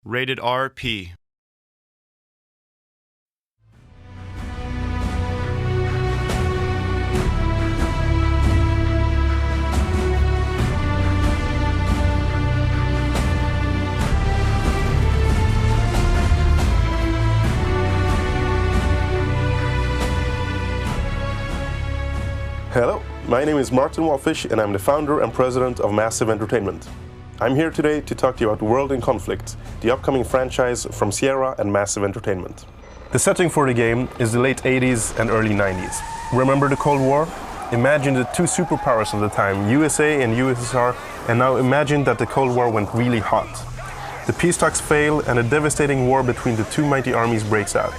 Rated RP. Hello, my name is Martin Walfish and I'm the founder and president of Massive Entertainment. I'm here today to talk to you about World in Conflict, the upcoming franchise from Sierra and Massive Entertainment. The setting for the game is the late 80s and early 90s. Remember the Cold War? Imagine the two superpowers of the time, USA and USSR, and now imagine that the Cold War went really hot. The peace talks fail and a devastating war between the two mighty armies breaks out.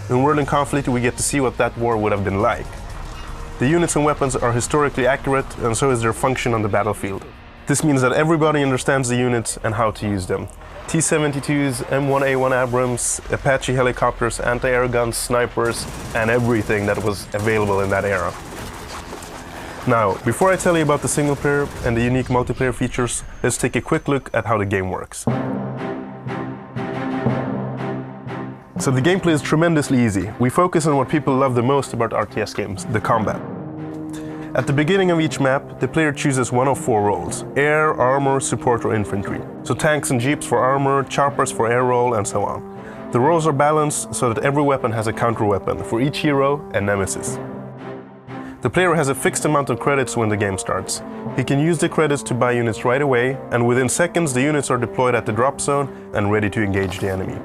In World in Conflict we get to see what that war would have been like. The units and weapons are historically accurate, and so is their function on the battlefield. This means that everybody understands the units and how to use them. T-72s, M1A1 Abrams, Apache helicopters, anti-air guns, snipers, and everything that was available in that era. Now, before I tell you about the single player and the unique multiplayer features, let's take a quick look at how the game works. So the gameplay is tremendously easy. We focus on what people love the most about RTS games, the combat. At the beginning of each map, the player chooses one of four roles: air, armor, support or infantry. So tanks and jeeps for armor, choppers for air role, and so on. The roles are balanced so that every weapon has a counter weapon, for each hero and nemesis. The player has a fixed amount of credits when the game starts. He can use the credits to buy units right away, and within seconds the units are deployed at the drop zone and ready to engage the enemy.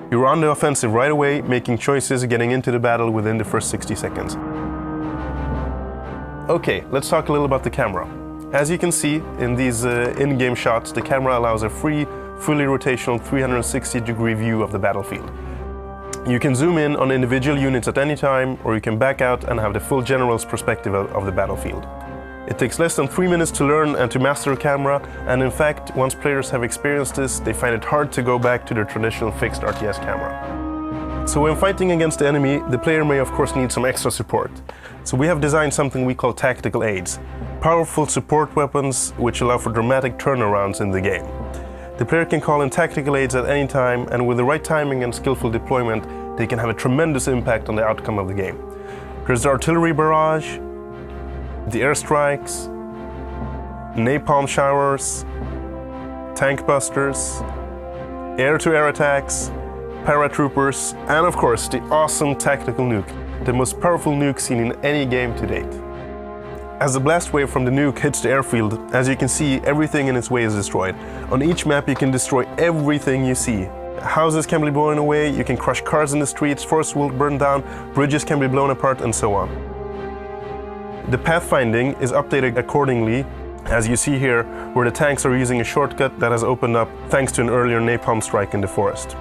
You're on the offensive right away, making choices, getting into the battle within the first 60 seconds. Okay, let's talk a little about the camera. As you can see in these in-game shots, the camera allows a free, fully rotational 360-degree view of the battlefield. You can zoom in on individual units at any time, or you can back out and have the full general's perspective of the battlefield. It takes less than 3 minutes to learn and to master a camera, and in fact, once players have experienced this, they find it hard to go back to their traditional fixed RTS camera. So when fighting against the enemy, the player may of course need some extra support. So we have designed something we call tactical aids, powerful support weapons which allow for dramatic turnarounds in the game. The player can call in tactical aids at any time, and with the right timing and skillful deployment, they can have a tremendous impact on the outcome of the game. There's the artillery barrage, the airstrikes, napalm showers, tank busters, air-to-air attacks, paratroopers, and of course the awesome tactical nuke, the most powerful nuke seen in any game to date. As the blast wave from the nuke hits the airfield, as you can see, everything in its way is destroyed. On each map you can destroy everything you see. Houses can be blown away, you can crush cars in the streets, forests will burn down, bridges can be blown apart, and so on. The pathfinding is updated accordingly, as you see here, where the tanks are using a shortcut that has opened up thanks to an earlier napalm strike in the forest.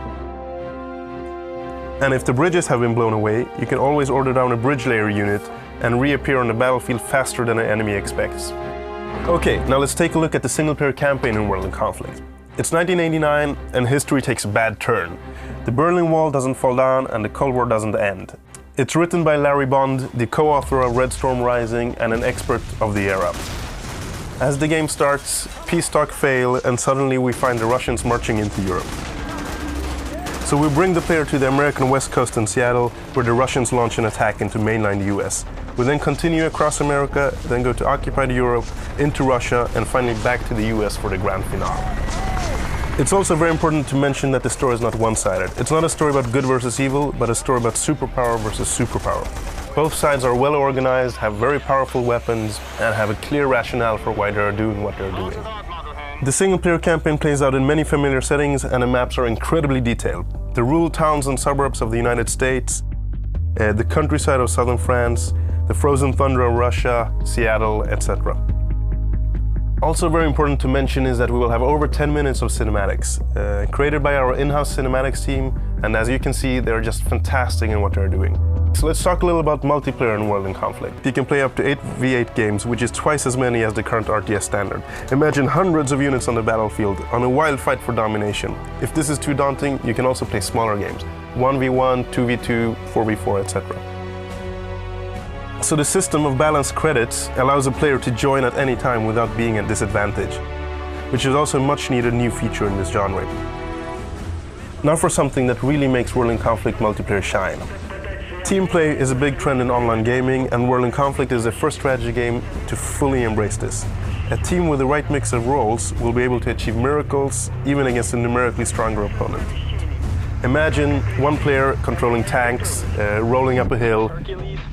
And if the bridges have been blown away, you can always order down a bridge layer unit and reappear on the battlefield faster than an enemy expects. Okay, now let's take a look at the single-player campaign in World in Conflict. It's 1989 and history takes a bad turn. The Berlin Wall doesn't fall down and the Cold War doesn't end. It's written by Larry Bond, the co-author of Red Storm Rising and an expert of the era. As the game starts, peace talks fail and suddenly we find the Russians marching into Europe. So we bring the player to the American West Coast in Seattle, where the Russians launch an attack into mainland US. We then continue across America, then go to occupied Europe, into Russia, and finally back to the US for the grand finale. It's also very important to mention that the story is not one-sided. It's not a story about good versus evil, but a story about superpower versus superpower. Both sides are well organized, have very powerful weapons, and have a clear rationale for why they are doing what they're doing. The single-player campaign plays out in many familiar settings, and the maps are incredibly detailed. The rural towns and suburbs of the United States, the countryside of southern France, the frozen tundra of Russia, Seattle, etc. Also very important to mention is that we will have over 10 minutes of cinematics, created by our in-house cinematics team, and as you can see, they're just fantastic in what they're doing. So let's talk a little about multiplayer in World in Conflict. You can play up to 8v8 games, which is twice as many as the current RTS standard. Imagine hundreds of units on the battlefield, on a wild fight for domination. If this is too daunting, you can also play smaller games, 1v1, 2v2, 4v4, etc. So the system of balanced credits allows a player to join at any time without being at disadvantage, which is also a much needed new feature in this genre. Now for something that really makes World in Conflict multiplayer shine. Team play is a big trend in online gaming, and World in Conflict is the first strategy game to fully embrace this. A team with the right mix of roles will be able to achieve miracles even against a numerically stronger opponent. Imagine one player controlling tanks, rolling up a hill,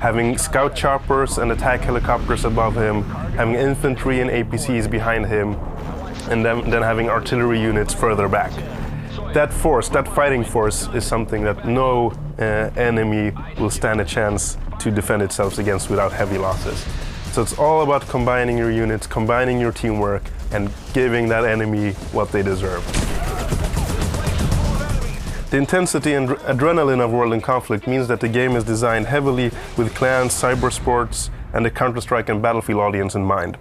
having scout choppers and attack helicopters above him, having infantry and APCs behind him, and then having artillery units further back. That force, that fighting force, is something that no enemy will stand a chance to defend itself against without heavy losses. So it's all about combining your units, combining your teamwork, and giving that enemy what they deserve. The intensity and adrenaline of World in Conflict means that the game is designed heavily with clans, cybersports, and the Counter-Strike and Battlefield audience in mind.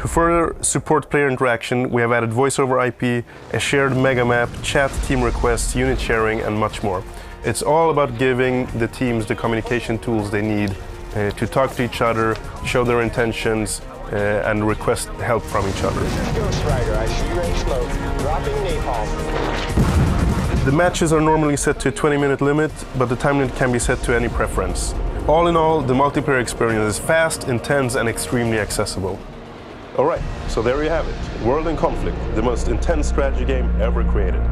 To further support player interaction, we have added voice over IP, a shared mega map, chat, team requests, unit sharing, and much more. It's all about giving the teams the communication tools they need to talk to each other, show their intentions, and request help from each other. Ghost Rider, I see range low. Dropping napalm. The matches are normally set to a 20-minute limit, but the time limit can be set to any preference. All in all, the multiplayer experience is fast, intense, and extremely accessible. Alright, so there you have it. World in Conflict, the most intense strategy game ever created.